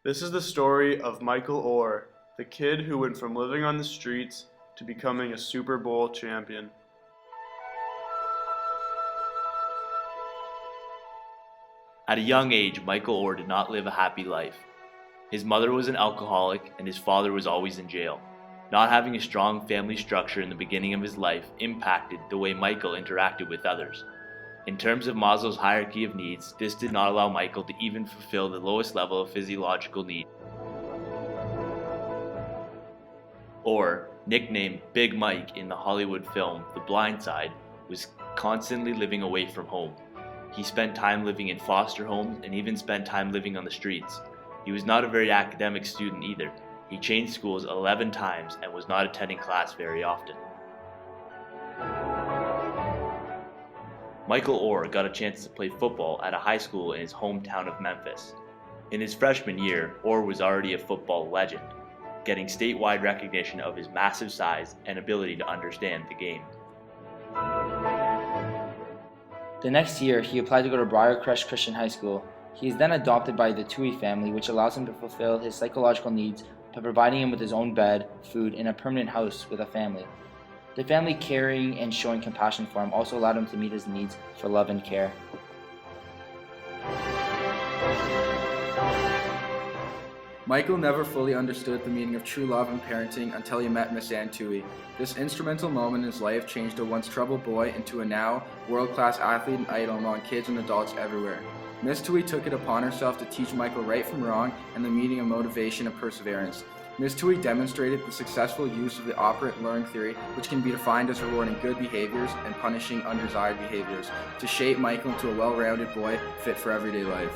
This is the story of Michael Oher, the kid who went from living on the streets to becoming a Super Bowl champion. At a young age, Michael Oher did not live a happy life. His mother was an alcoholic and his father was always in jail. Not having a strong family structure in the beginning of his life impacted the way Michael interacted with others. In terms of Maslow's hierarchy of needs, this did not allow Michael to even fulfill the lowest level of physiological need. Or, nicknamed Big Mike in the Hollywood film The Blind Side, was constantly living away from home. He spent time living in foster homes and even spent time living on the streets. He was not a very academic student either. He changed schools 11 times and was not attending class very often. Michael Oher got a chance to play football at a high school in his hometown of Memphis. In his freshman year, Oher was already a football legend, getting statewide recognition of his massive size and ability to understand the game. The next year, he applied to go to Briarcrest Christian High School. He is then adopted by the Tui family, which allows him to fulfill his psychological needs by providing him with his own bed, food, and a permanent house with a family. The family caring and showing compassion for him also allowed him to meet his needs for love and care. Michael never fully understood the meaning of true love and parenting until he met Miss Ann Tui. This instrumental moment in his life changed a once troubled boy into a now world-class athlete and idol among kids and adults everywhere. Miss Tui took it upon herself to teach Michael right from wrong and the meaning of motivation and perseverance. Miss Tui demonstrated the successful use of the operant learning theory, which can be defined as rewarding good behaviors and punishing undesired behaviors, to shape Michael into a well-rounded boy fit for everyday life.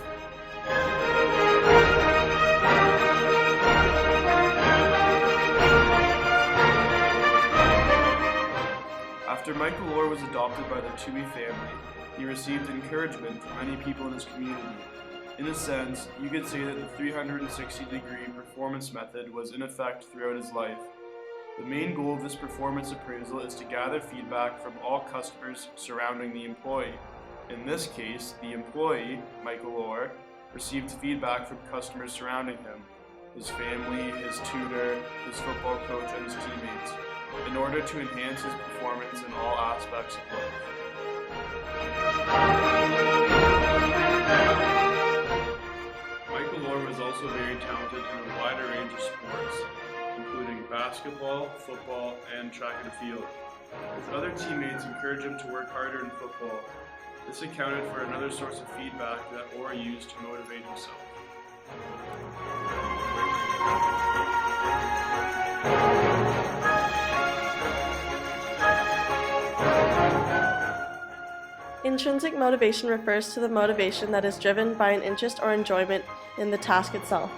After Michael Oher was adopted by the Tui family, he received encouragement from many people in his community. In a sense, you could say that the 360-degree performance method was in effect throughout his life. The main goal of this performance appraisal is to gather feedback from all customers surrounding the employee. In this case, the employee, Michael Oher, received feedback from customers surrounding him, his family, his tutor, his football coach, and his teammates, in order to enhance his performance in all aspects of life. Michael Oher was also very talented in a wider range of sports, including basketball, football, and track and field. His other teammates encouraged him to work harder in football. This accounted for another source of feedback that Oher used to motivate himself. Intrinsic motivation refers to the motivation that is driven by an interest or enjoyment in the task itself.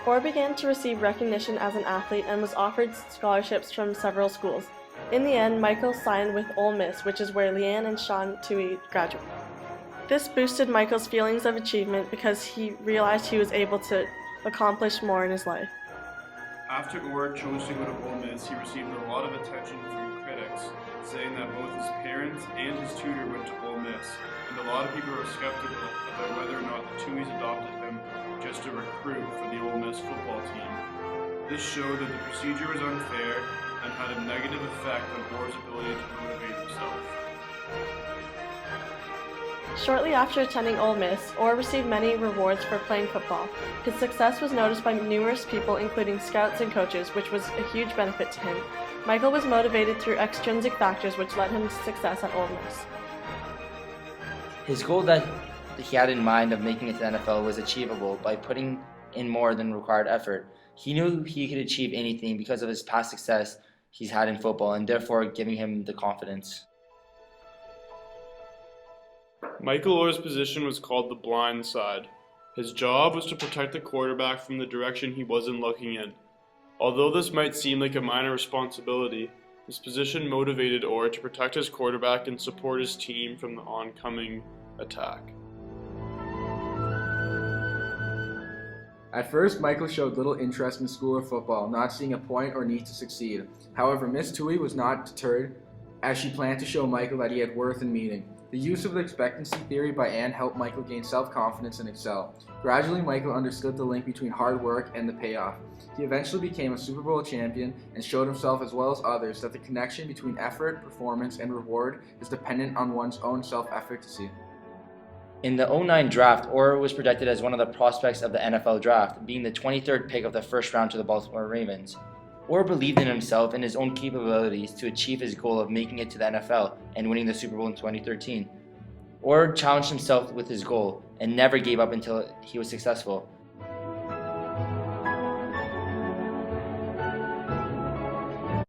Oher began to receive recognition as an athlete and was offered scholarships from several schools. In the end, Michael signed with Ole Miss, which is where Leanne and Sean Tui graduated. This boosted Michael's feelings of achievement because he realized he was able to accomplish more in his life. After Oher chose to go to Ole Miss, he received a lot of attention from critics, saying that both his parents and his tutor went to Ole Miss, and a lot of people were skeptical about whether or not the Tuis adopted him just to recruit for the Ole Miss football team. This showed that the procedure was unfair and had a negative effect on Oher's ability to motivate himself. Shortly after attending Ole Miss, Oher received many rewards for playing football. His success was noticed by numerous people, including scouts and coaches, which was a huge benefit to him. Michael was motivated through extrinsic factors which led him to success at Ole Miss. His goal that he had in mind of making it to the NFL was achievable by putting in more than required effort. He knew he could achieve anything because of his past success he's had in football, and therefore giving him the confidence. Michael Oher's position was called the blind side. His job was to protect the quarterback from the direction he wasn't looking in. Although this might seem like a minor responsibility, this position motivated Oher to protect his quarterback and support his team from the oncoming attack. At first, Michael showed little interest in school or football, not seeing a point or need to succeed. However, Miss Tui was not deterred, as she planned to show Michael that he had worth and meaning. The use of the expectancy theory by Ann helped Michael gain self-confidence and excel. Gradually, Michael understood the link between hard work and the payoff. He eventually became a Super Bowl champion and showed himself as well as others that the connection between effort, performance, and reward is dependent on one's own self-efficacy. In the 2009 draft, Oher was projected as one of the prospects of the NFL draft, being the 23rd pick of the first round to the Baltimore Ravens. Oher believed in himself and his own capabilities to achieve his goal of making it to the NFL and winning the Super Bowl in 2013. Oher challenged himself with his goal and never gave up until he was successful.